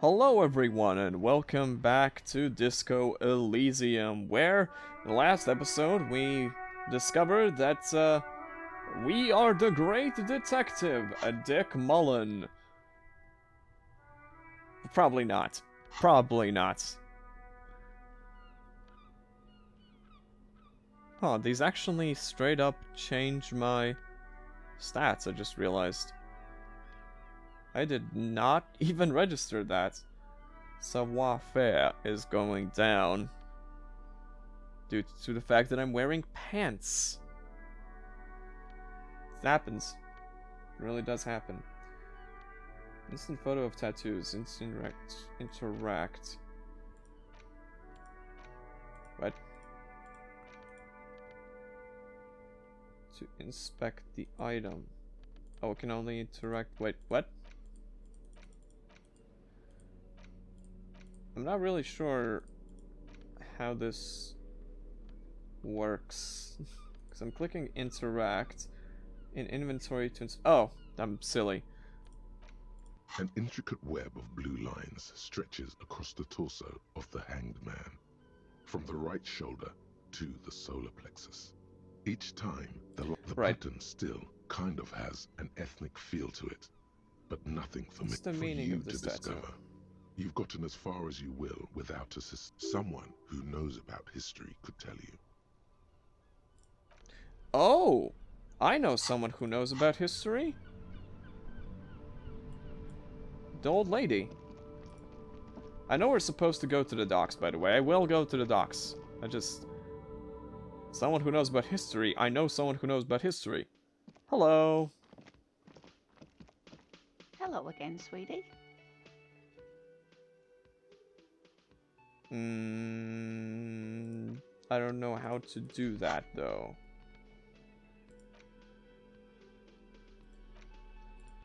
Hello everyone and welcome back to Disco Elysium, where in the last episode we discovered that we are the great detective, Dick Mullen. Probably not. Probably not. Huh, these actually straight up change my stats, I just realized. I did not even register that. Savoir-faire is going down due to the fact that I'm wearing pants. It happens. It really does happen. Instant photo of tattoos. Interact. What? To inspect the item. Oh, it can only interact. Wait, what? I'm not really sure how this works. Because I'm clicking interact in inventory to oh, I'm silly. An intricate web of blue lines stretches across the torso of the hanged man, from the right shoulder to the solar plexus. Each time, the pattern still kind of has an ethnic feel to it, but nothing for What's the for meaning you of this to discover. tattoo? You've gotten as far as you will without assist. Someone who knows about history could tell you. Oh! I know someone who knows about history. The old lady. I know we're supposed to go to the docks, by the way. I will go to the docks. Someone who knows about history. I know someone who knows about history. Hello. Hello again, sweetie. I don't know how to do that, though.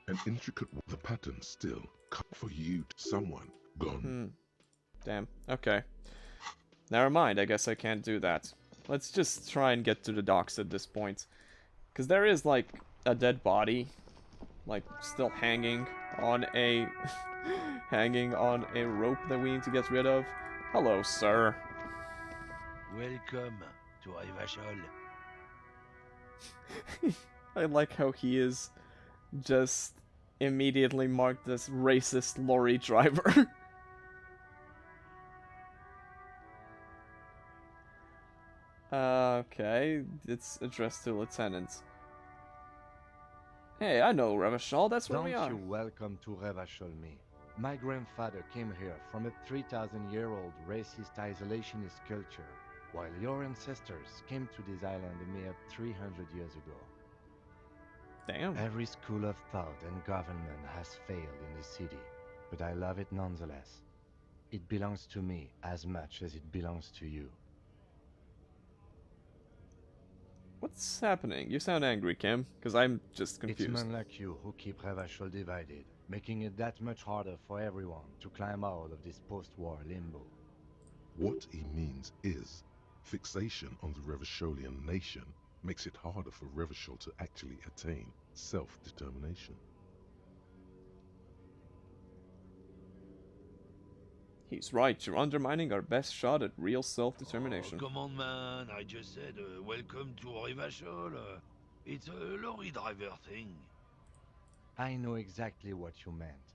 An intricate, the pattern still for you. Someone gone. Damn. Okay. Never mind. I guess I can't do that. Let's just try and get to the docks at this point. Because there is, like, a dead body. Like, still hanging on a... hanging on a rope that we need to get rid of. Hello, sir. Welcome to Rivachol. I like how he is just immediately marked as racist lorry driver. Okay, it's addressed to Lieutenant. Hey, I know Revachol, that's where we are. Don't you welcome to Revachol me. My grandfather came here from a 3,000-year-old racist isolationist culture, while your ancestors came to this island a mere 300 years ago. Damn. Every school of thought and government has failed in the city, but I love it nonetheless. It belongs to me as much as it belongs to you. What's happening? You sound angry, Kim, because I'm just confused. It's men like you who keep Revachol divided, making it that much harder for everyone to climb out of this post-war limbo. What he means is, fixation on the Revacholian nation makes it harder for Revachol to actually attain self-determination. He's right, you're undermining our best shot at real self-determination. Oh, come on, man. I just said welcome to Rivachol. It's a lorry driver thing. I know exactly what you meant.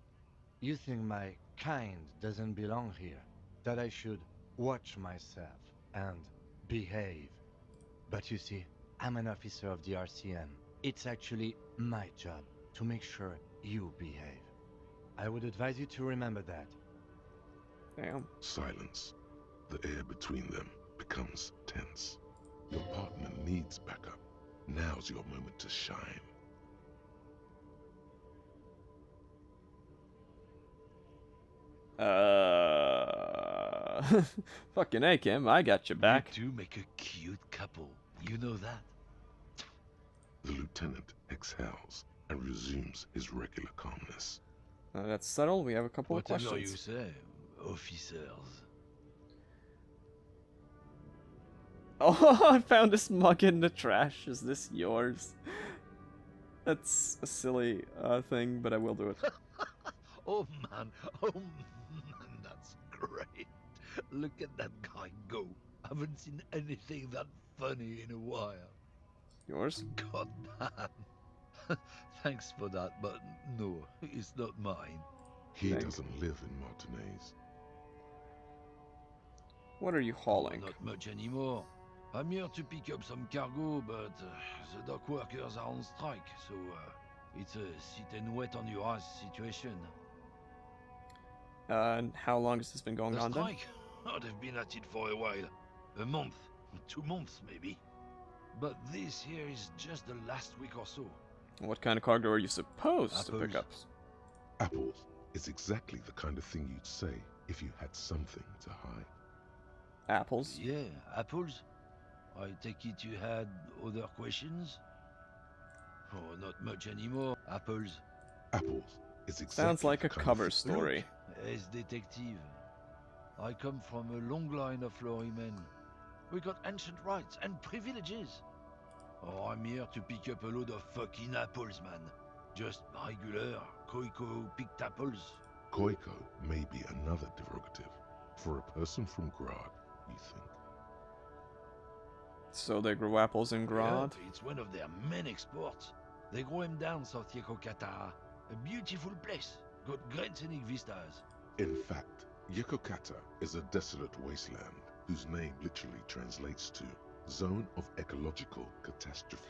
You think my kind doesn't belong here, that I should watch myself and behave. But you see, I'm an officer of the RCM. It's actually my job to make sure you behave. I would advise you to remember that. Damn. Silence. The air between them becomes tense. Your partner needs backup. Now's your moment to shine. Fucking A, Kim, I got your back. You do make a cute couple. You know that. The lieutenant exhales and resumes his regular calmness. That's subtle, we have a couple of Whatever questions. you say, officers. Oh, I found this mug in the trash. Is this yours? That's a silly thing, but I will do it. Oh man, oh Look at that guy go. Haven't seen anything that funny in a while. Yours? God damn. Thanks for that, but no, it's not mine. He Thank- doesn't live in Martinez. What are you hauling? Not much anymore. I'm here to pick up some cargo, but the dock workers are on strike, so it's a sit and wait on your ass situation. And how long has this been going The on then? strike? Oh, they've been at it for a while. A month, 2 months maybe. But this here is just the last week or so. What kind of cargo are you supposed to pick up? Apples is exactly the kind of thing you'd say if you had something to hide. Apples? Yeah, apples? I take it you had other questions? Oh, not much anymore. Apples. Apples is exactly Sounds like the a kind cover of story. As detective, I come from a long line of lorrymen. We got ancient rights and privileges. Oh, I'm here to pick up a load of fucking apples, man. Just regular, Koiko picked apples. Koiko may be another derogative for a person from Grad, you think. So they grow apples in Grad? Yeah, it's one of their main exports. They grow them down South Yekokata. A beautiful place. Got great scenic vistas. In fact, Yekokata is a desolate wasteland whose name literally translates to Zone of Ecological Catastrophe.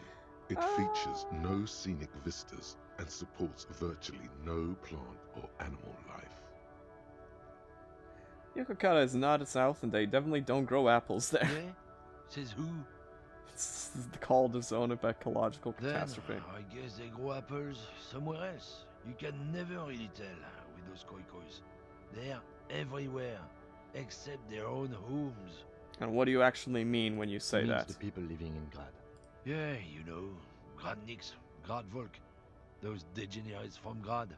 It features no scenic vistas and supports virtually no plant or animal life. Yokokata is not south, and they definitely don't grow apples there. Yeah? Says who? It's called a zone of ecological Then, catastrophe. I guess they grow apples somewhere else. You can never really tell with those koikos. They're everywhere, except their own homes. And what do you actually mean when you say Means that? the people living in Grad. Yeah, you know, Gradniks, Gradvolk, those degenerates from Grad.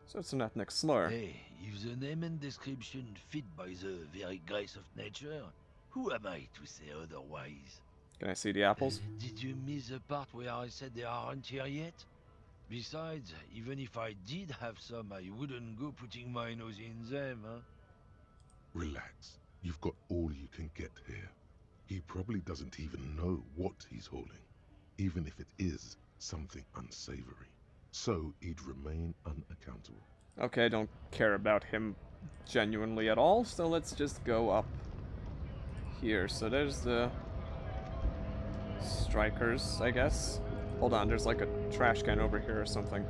So it's an ethnic slur. Hey, if the name and description fit by the very grace of nature, who am I to say otherwise? Can I see the apples? Did you miss the part where I said they aren't here yet? Besides, even if I did have some, I wouldn't go putting my nose in them, huh? Relax. You've got all you can get here. He probably doesn't even know what he's hauling, even if it is something unsavory. So he'd remain unaccountable. Okay, I don't care about him genuinely at all, so let's just go up here. So there's the strikers, I guess. Hold on, there's like a trash can over here or something.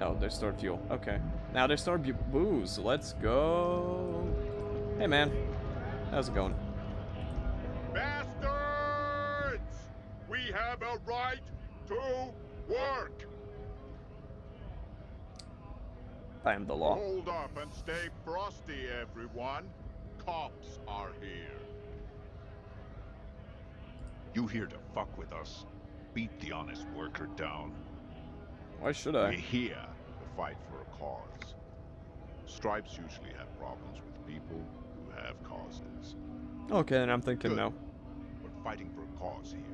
Oh, they stored fuel. Okay. Now they store booze. Let's go. Hey, man. How's it going? Bastards! We have a right to work! I am the law. Hold up and stay frosty, everyone. Cops are here. You here to fuck with us? Beat the honest worker down. Why should We're I? here to fight for a cause. Stripes usually have problems with people who have causes. Okay, then I'm thinking Good. no. We're fighting for a cause here.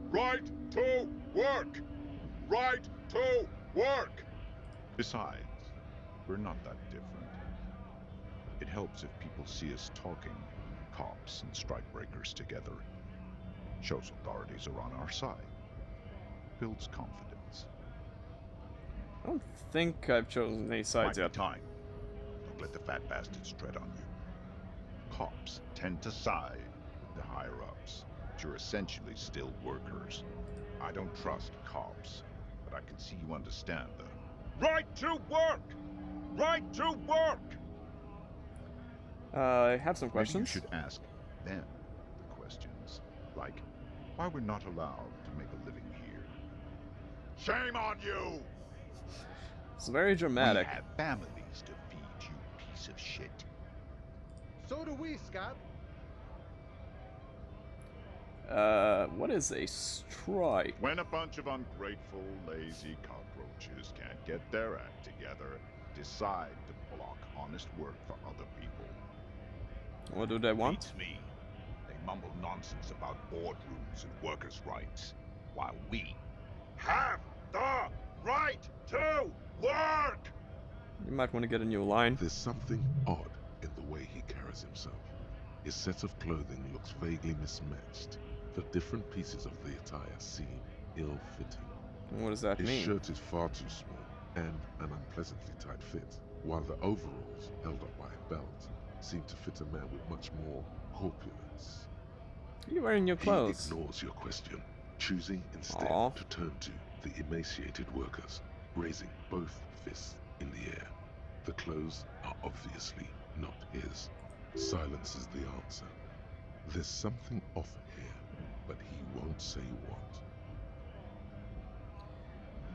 Right to work! Right to work! Besides, we're not that different. It helps if people see us talking, cops and strikebreakers together. Shows authorities are on our side. Builds confidence. I don't think I've chosen any Might sides be yet. time. Don't let the fat bastards tread on you. Cops tend to side with the higher-ups, but you're essentially still workers. I don't trust cops, but I can see you understand the Right to work! Right to work! I have some Maybe you questions. should ask them the questions, like why we're not allowed to make a living here. Shame on you! It's very dramatic. We have families to feed, you piece of shit. So do we, Scott. What is a strike? When a bunch of ungrateful, lazy cockroaches can't get their act together, decide to block honest work for other people. What do they want? Beats me. They mumble nonsense about boardrooms and workers' rights, while we Have the right to work! You might want to get a new line. There's something odd identifies himself. His set of clothing looks vaguely mismatched. The different pieces of the attire seem ill-fitting. What does that His mean? shirt is far too small and an unpleasantly tight fit, while the overalls, held up by a belt, seem to fit a man with much more corpulence. You're wearing new He clothes. ignores your question, choosing instead Aw. to turn to the emaciated workers, raising both fists in the air. The clothes are obviously not his. Silence is the answer. There's something off here, but he won't say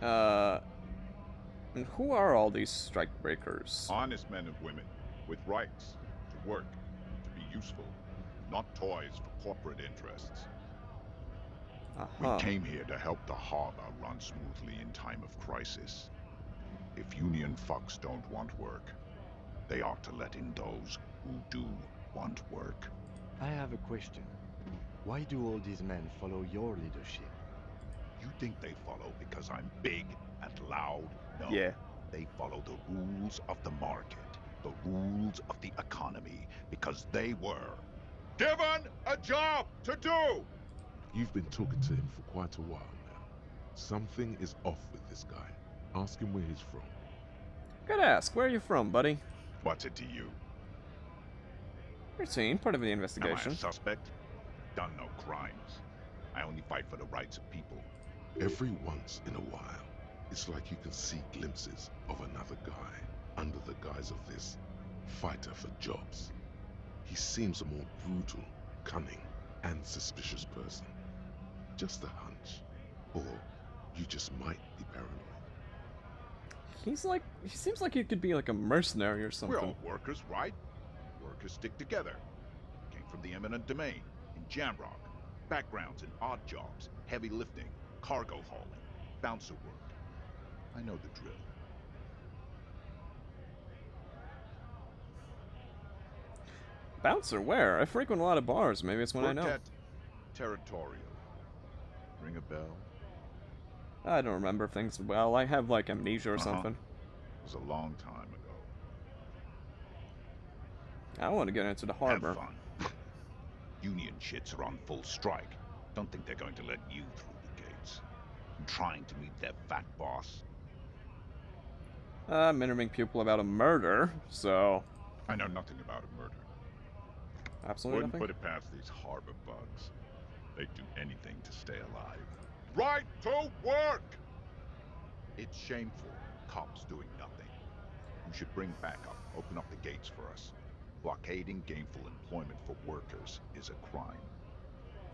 what. And who are all these strike breakers? Honest men and women with rights to work, to be useful, not toys for corporate interests. We came here to help the harbor run smoothly in time of crisis. If Union fucks don't want work, they ought to let in those who do want work. I have a question. Why do all these men follow your leadership? You think they follow because I'm big and loud? No. Yeah. They follow the rules of the market, the rules of the economy, because they were given a job to do! You've been talking to him for quite a while now. Something is off with this guy. Ask him where he's from. Gotta ask, where are you from, buddy? What's it to you? You're seen, part of the Am I investigation. a suspect? Done no crimes. I only fight for the rights of people. Every once in a while, it's like you can see glimpses of another guy under the guise of this fighter for jobs. He seems a more brutal, cunning, and suspicious person. Just a hunch. Or you just might be paranoid. He seems like he could be like a mercenary or something. We're all workers, right? Workers stick together. Came from the eminent domain, in Jamrock. Backgrounds in odd jobs, heavy lifting, cargo hauling, bouncer work. I know the drill. Bouncer, where? I frequent a lot of bars. Maybe it's one I know. Quartet Territorial. Ring a bell? I don't remember things well. I have like amnesia or something. It was a long time ago. I want to get into the harbor. Have fun. Union shits are on full strike. Don't think they're going to let you through the gates. I'm trying to meet their fat boss. I'm interviewing people about a murder, so I know nothing about a murder. absolutely Wouldn't nothing. put it past these harbor bugs. They'd do anything to stay alive. Right to work! It's shameful. Cops doing nothing. You should bring backup. Open up the gates for us. Blockading gainful employment for workers is a crime.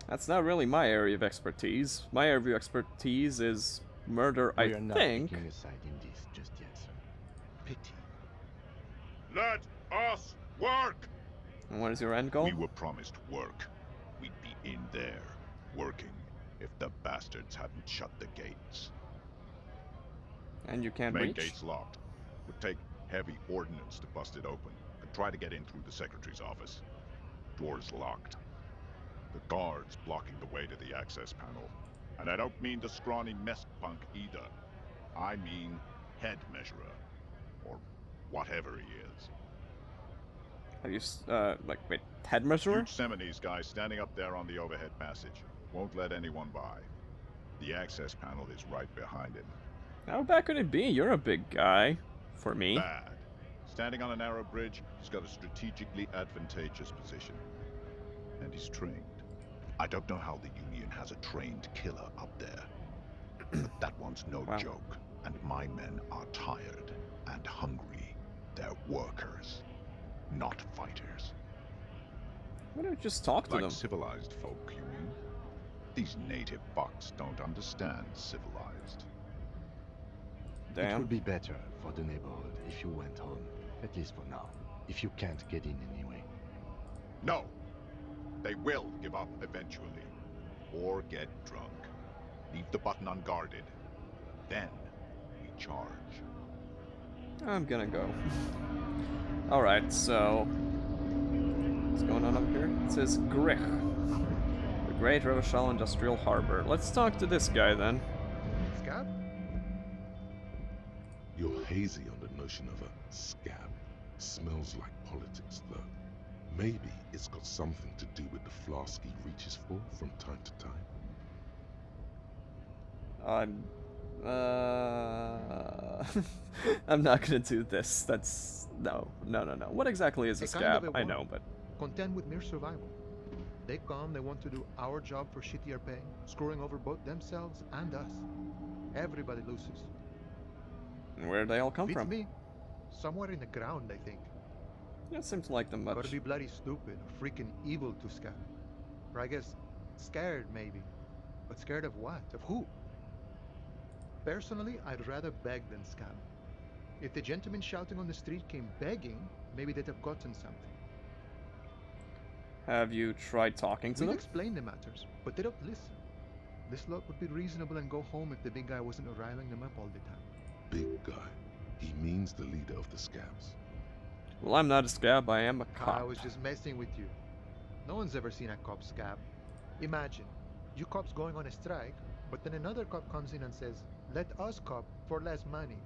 That's not really my area of expertise. My area of expertise is murder, I We are not think. taking a side in this just yet, sir. Pity. Let us work! And what is your end goal? We were promised work. We'd be in there, working, if the bastards hadn't shut the gates. And you can't Main reach? gate's locked. Would take heavy ordnance to bust it open. Could try to get in through the secretary's office. Door's locked. The guard's blocking the way to the access panel. And I don't mean the scrawny mess punk either. I mean head measurer. Or whatever he is. Have you, like, wait, head measurer? Huge Seminoles guy standing up there on the overhead passage. Won't let anyone by. The access panel is right behind him. How bad could it be? You're a big guy. For me. Bad. Standing on a narrow bridge, he's got a strategically advantageous position. And he's trained. I don't know how the Union has a trained killer up there. But that one's no Wow. joke. And my men are tired and hungry. They're workers, not fighters. Why don't you just talk to Like them? civilized folk, you mean? These native fucks don't understand civilized. It Damn. would be better for the neighborhood if you went home, at least for now, if you can't get in anyway. No! They will give up eventually. Or get drunk. Leave the button unguarded. Then we charge. I'm gonna go. Alright, so... what's going on up here? It says Grich. The Great Revachol Industrial Harbor. Let's talk to this guy then. Scott? You're hazy on the notion of a scab. Smells like politics, though. Maybe it's got something to do with the flask he reaches for from time to time. I'm not gonna do this. That's... No. What exactly is a scab? I know, but... Content with mere survival. They come, they want to do our job for shittier pay, screwing over both themselves and us. Everybody loses. Where do they all come Beats from? me. Somewhere in the ground, I think. Yeah, it seems like them Gotta much. be bloody stupid or freaking evil to scab. Or I guess, scared maybe. But scared of what? Of who? Personally, I'd rather beg than scab. If the gentleman shouting on the street came begging, maybe they'd have gotten something. Have you tried talking to We'd them? explain the matters, but they don't listen. This lot would be reasonable and go home if the big guy wasn't riling them up all the time. Big guy. He means the leader of the scabs. Well, I'm not a scab, I am a I cop. was just messing with you. No one's ever seen a cop scab. Imagine, you cops going on a strike, but then another cop comes in and says, let us cop for less money.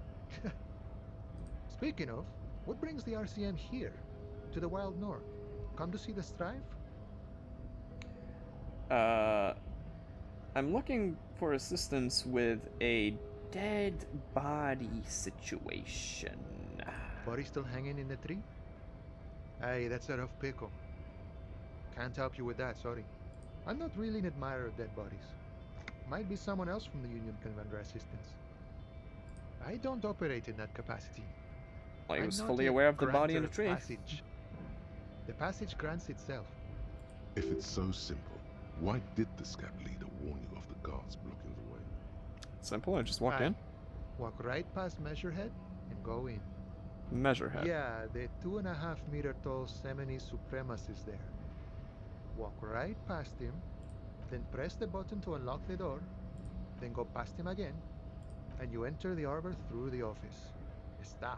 Speaking of, what brings the RCM here? To the Wild North? Come to see the strife? I'm looking for assistance with a dead body situation. Body still hanging in the tree? Hey, that's a rough pickle. Can't help you with that, sorry. I'm not really an admirer of dead bodies. Might be someone else from the Union can render assistance. I don't operate in that capacity. Well, he I'm was not fully a aware of the body in the granter tree. of passage. The passage grants itself. If it's so simple, why did the scab leader warn you of the guards blocking the way? Simple, I just walk Aye. in. Walk right past Measurehead and go in. Measurehead. Yeah, the 2.5 meter tall Semini Supremus is there. Walk right past him, then press the button to unlock the door, then go past him again, and you enter the arbor through the office. Está.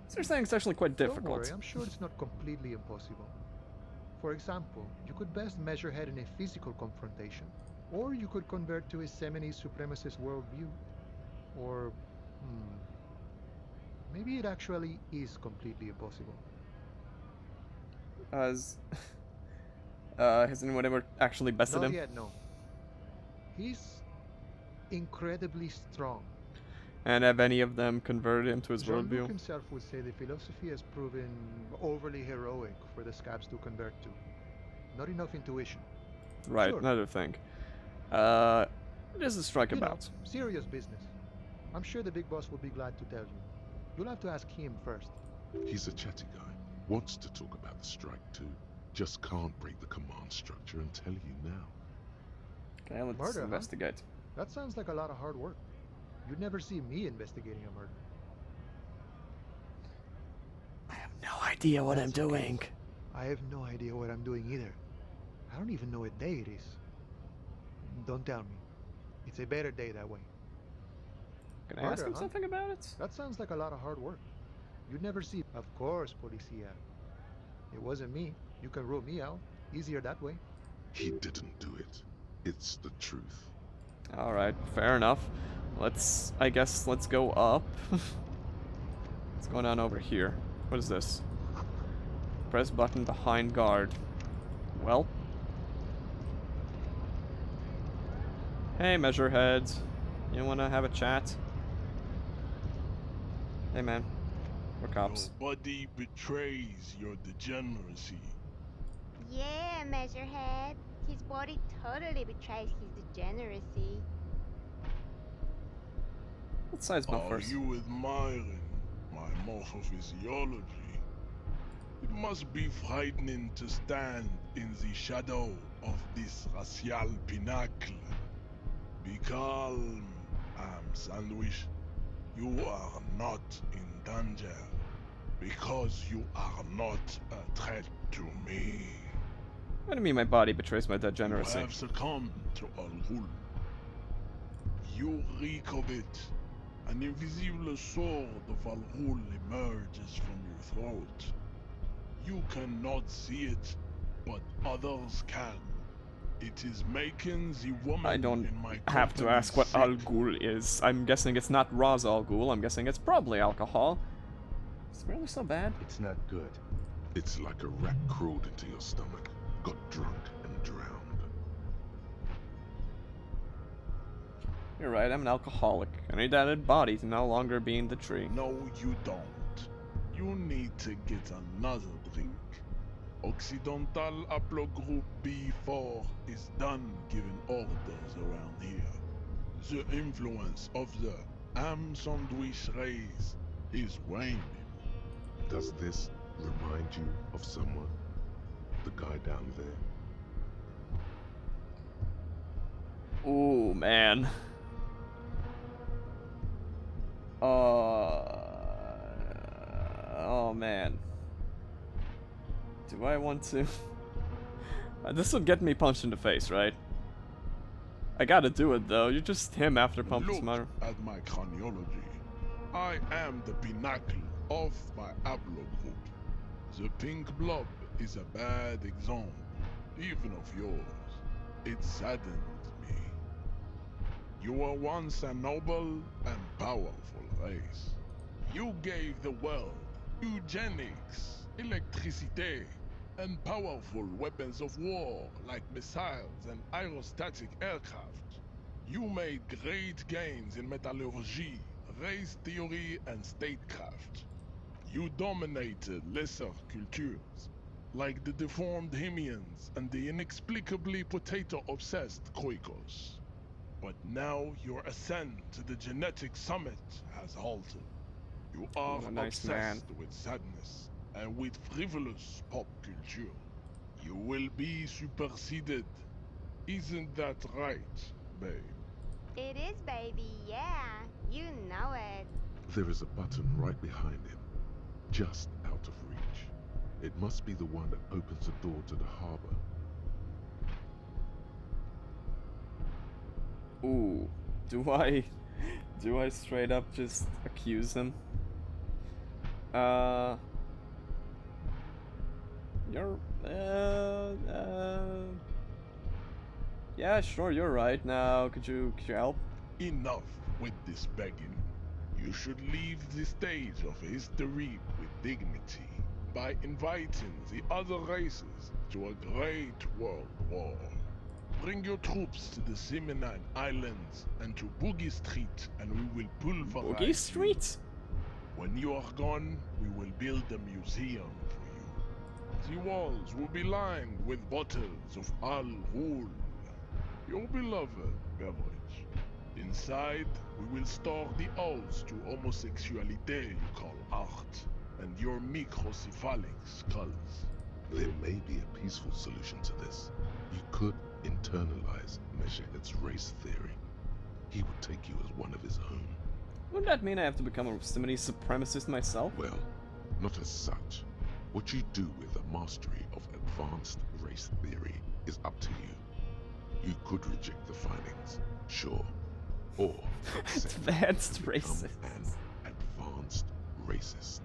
So you're saying it's actually quite Don't difficult. worry, I'm sure it's not completely impossible. For example, you could best measure head in a physical confrontation, or you could convert to a Semini supremacist worldview. Or, maybe it actually is completely impossible. Has anyone ever actually bested Not him? yet, no. He's incredibly strong. And have any of them converted him to his Jean-Luc worldview? himself would say the philosophy has proven overly heroic for the scabs to convert to. Not enough intuition. Right, Sure. another thing. It is a strike You know, about. serious business. I'm sure the big boss will be glad to tell you. You'll have to ask him first. He's a chatty guy. Wants to talk about the strike too. Just can't break the command structure and tell you now. Okay, let's Murder, huh? investigate. That sounds like a lot of hard work. You'd never see me investigating a murder. I have no idea what I'm That's okay. doing. I have no idea what I'm doing either. I don't even know what day it is. Don't tell me. It's a better day that way. Can I ask Murder, him huh? something about it? That sounds like a lot of hard work. You'd never see. Of course, Policia. It wasn't me. You can rule me out. Easier that way. He didn't do it. It's the truth. Alright, fair enough. I guess let's go up. What's going on over here? What is this? Press button behind guard. Well. Hey, Measurehead. You wanna have a chat? Hey, man. We're cops. Your body betrays your degeneracy. Yeah, Measurehead. His body totally betrays his degeneracy. Let's size him up Are first. you admiring my morphophysiology? It must be frightening to stand in the shadow of this racial pinnacle. Be calm, Sandwich. You are not in danger because you are not a threat to me. What do you mean my body betrays my You degeneracy? have succumbed to Al Ghul. You reek of it. An invisible sword of Al Ghul emerges from your throat. You cannot see it, but others can. It is making the woman I don't in my have to company ask what sick. Al Ghul is. I'm guessing it's not Ra's Al Ghul. I'm guessing it's probably alcohol. It's really so bad. It's not good. It's like a rat crawled into your stomach, got drunk and drowned. You're right, I'm an alcoholic. I need that dead body to no longer be in the tree. No, you don't. You need to get another drink. Occidental Haplogroup B4 is done giving orders around here. The influence of the ham sandwich race is waning. Does this remind you of someone? The guy down there? Ooh, man. Oh man. Do I want to? This will get me punched in the face, right? I gotta do it though. You're just him after pumping Look some. at my craniology. I am the pinnacle of my haplogroup. The pink blob is a bad example, even of yours. It saddens me. You were once a noble and powerful race. You gave the world eugenics, electricity, and powerful weapons of war like missiles and aerostatic aircraft. You made great gains in metallurgy, race theory, and statecraft. You dominated lesser cultures, like the deformed Hemians and the inexplicably potato-obsessed Kroikos. But now your ascent to the genetic summit has halted. You are What a nice man. obsessed with sadness and with frivolous pop culture. You will be superseded. Isn't that right, babe? It is, baby, yeah. You know it. There is a button right behind him, just out of reach. It must be the one that opens the door to the harbor. Ooh. Do I straight up just accuse him? You're, yeah, sure, you're right. Now, could you help? Enough with this begging. You should leave the stage of history with dignity by inviting the other races to a great world war. Bring your troops to the Seminine Islands and to Boogie Street, and we will pulverize Boogie you. Street? When you are gone, we will build a museum for you. The walls will be lined with bottles of Al Ghul, your beloved beverage. Inside, we will store the odes to homosexuality you call art, and your microcephalic skulls. There may be a peaceful solution to this. You could internalize Meshached's race theory. He would take you as one of his own. Wouldn't that mean I have to become a Simony supremacist myself? Well, not as such. What you do with the mastery of advanced race theory is up to you. You could reject the findings, sure. Or accept Advanced and become racist. an advanced racist.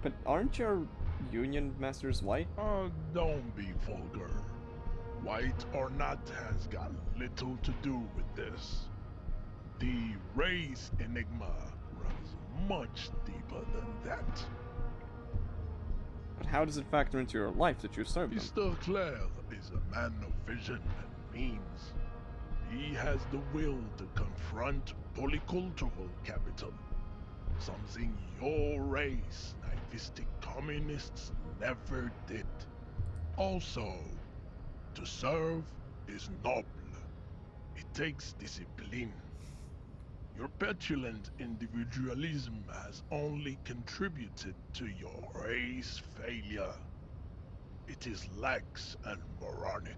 But aren't your union masters white? Don't be vulgar. White or not has got little to do with this. The race enigma runs much deeper than that. But how does it factor into your life that you serve them? Mr. Clare is a man of vision and means. He has the will to confront polycultural capital, something your race, naivistic communists, never did. Also, to serve is noble. It takes discipline. Your petulant individualism has only contributed to your race failure. It is lax and moronic.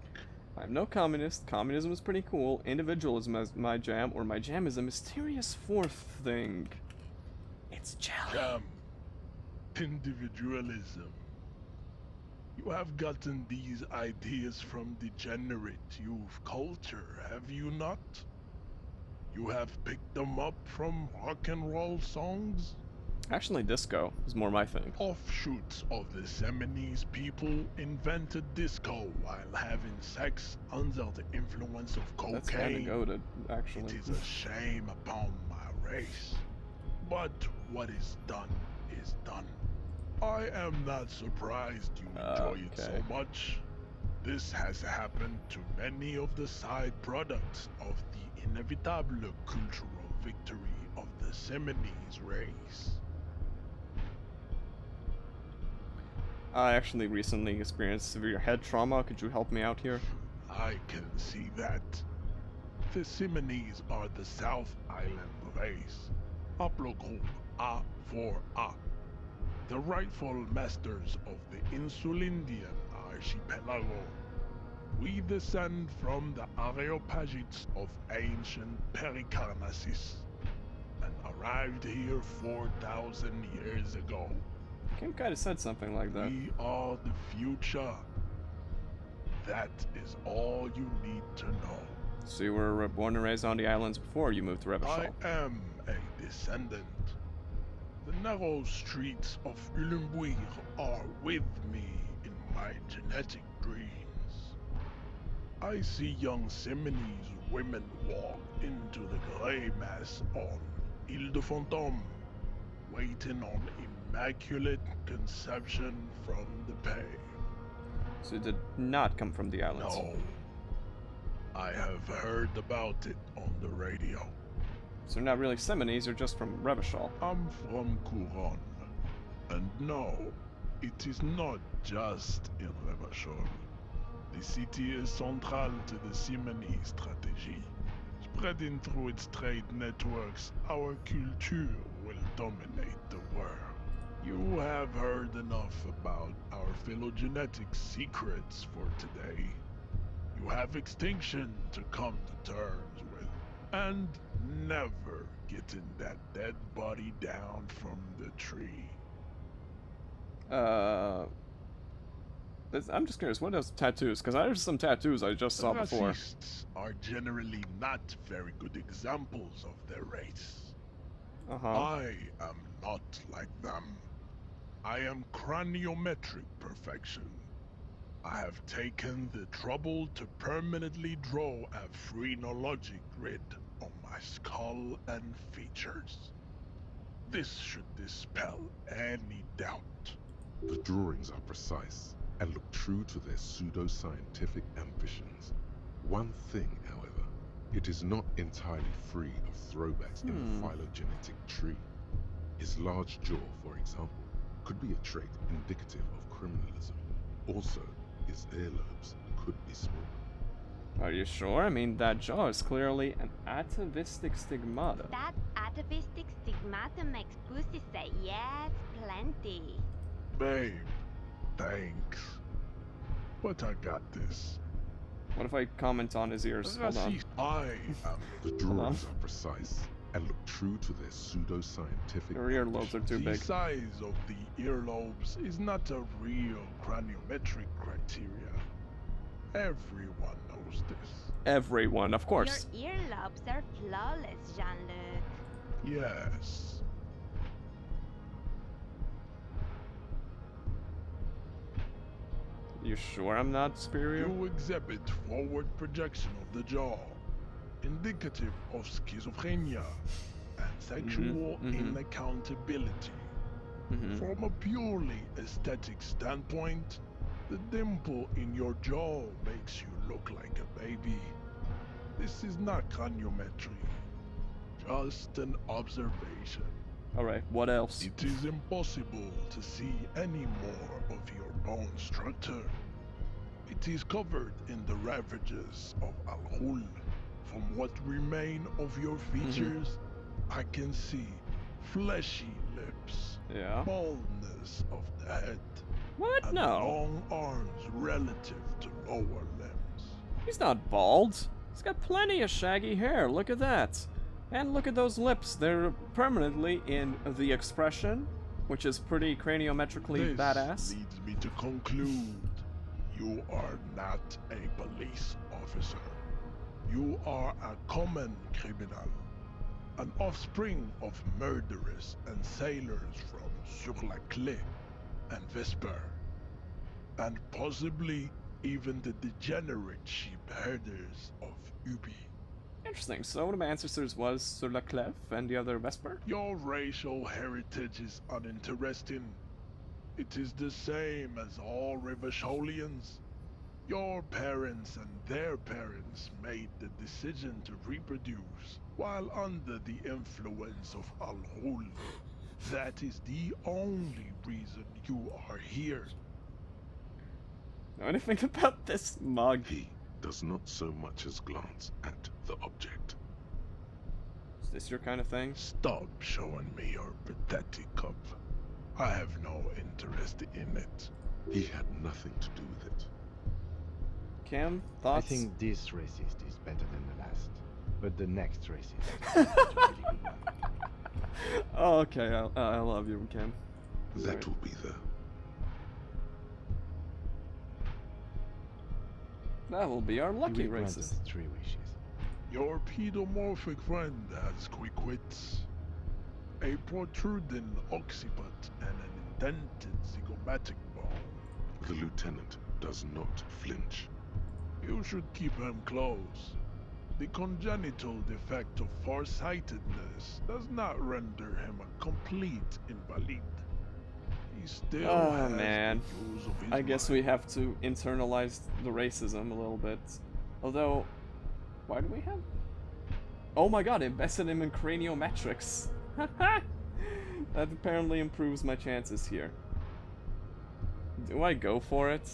I'm no communist. Communism is pretty cool. Individualism is my jam, or my jam is a mysterious fourth thing. It's jelly. Jam. Individualism. You have gotten these ideas from degenerate youth culture, have you not? You have picked them up from rock and roll songs? Actually, disco is more my thing. Offshoots of the Seminese people invented disco while having sex under the influence of That's kinda cocaine. goated, actually. It is a shame upon my race. But what is done is done. I am not surprised you enjoy it so Okay. much. This has happened to many of the side products of the inevitable cultural victory of the Seminese race. I actually recently experienced severe head trauma. Could you help me out here? I can see that. The Seminese are the South Island race, haplogroup A4A, the rightful masters of the Insulindian archipelago. We descend from the Areopagites of ancient Pericarnassus and arrived here 4,000 years ago. Kim kind of said something like that. We are the future. That is all you need to know. So you were born and raised on the islands before you moved to I Revachol. am a descendant. The narrow streets of Ulimbuir are with me in my genetic dreams. I see young Seminese women walk into the grey mass on Ile de Fantôme, waiting on immaculate conception from the pay. So you did not come from the islands. No. I have heard about it on the radio. So you're not really Seminese, you're just from Revachol. I'm from Couronne. And no, it is not just in Revachol. The city is central to the Seminese strategy. Spreading through its trade networks, our culture will dominate the world. You have heard enough about our phylogenetic secrets for today. You have extinction to come to terms with, and never getting that dead body down from the tree. I'm just curious, what are those tattoos? Because there's some tattoos I just saw before. Racists are generally not very good examples of their race. Uh-huh. I am not like them. I am craniometric perfection. I have taken the trouble to permanently draw a phrenologic grid on my skull and features. This should dispel any doubt. The drawings are precise and look true to their pseudo-scientific ambitions. One thing, however, it is not entirely free of throwbacks in the phylogenetic tree. His large jaw, for example, could be a trait indicative of criminalism. Also, his earlobes could be small. Are you sure? I mean, that jaw is clearly an atavistic stigmata. That atavistic stigmata makes pussy say yes, plenty. Babe, thanks. But I got this. What if I comment on his ears? Hold on. I am The drawings are precise and look true to their pseudo-scientific Your earlobes are too the big. size of the earlobes is not a real craniometric criteria. Everyone knows this. Everyone, of course. Your earlobes are flawless, Jean-Luc. Yes. You sure I'm not superior? You exhibit forward projection of the jaw, indicative of schizophrenia and sexual inaccountability. From a purely aesthetic standpoint, the dimple in your jaw makes you look like a baby. This is not craniometry, just an observation. Alright, what else? It is impossible to see any more of your bone structure. It is covered in the ravages of Al-Hul. From what remain of your features, I can see fleshy lips, Yeah. baldness of the head, What? and No. long arms relative to lower limbs. He's not bald. He's got plenty of shaggy hair. Look at that. And look at those lips. They're permanently in the expression, which is pretty craniometrically This badass. leads me to conclude you are not a police officer. You are a common criminal, an offspring of murderers and sailors from Sur-la-Clé and Vesper, and possibly even the degenerate sheep herders of Ubi. Interesting. So one of my ancestors was Sur la Clef and the other Vesper? Your racial heritage is uninteresting. It is the same as all Rivasholians. Your parents and their parents made the decision to reproduce while under the influence of Al-Ghul. That is the only reason you are here. Know anything about this mug? He does not so much as glance at the object. Is this your kind of thing? Stop showing me your pathetic cup. I have no interest in it. He had nothing to do with it. Cam, I thoughts? think this racist is better than the last. But the next racist is a really good one. Oh, okay, I love you, Cam. That will be the... That will be our lucky You will grant racist. us 3 wishes. Your pedomorphic friend has quick wits, a protruding occiput, and an indented zygomatic bone. The lieutenant does not flinch. You should keep him close. The congenital defect of farsightedness does not render him a complete invalid. He still Oh has man, the use of his I guess mind. we have to internalize the racism a little bit. Although, why do we have... Oh my god, invested him in craniometrics. That apparently improves my chances here. Do I go for it?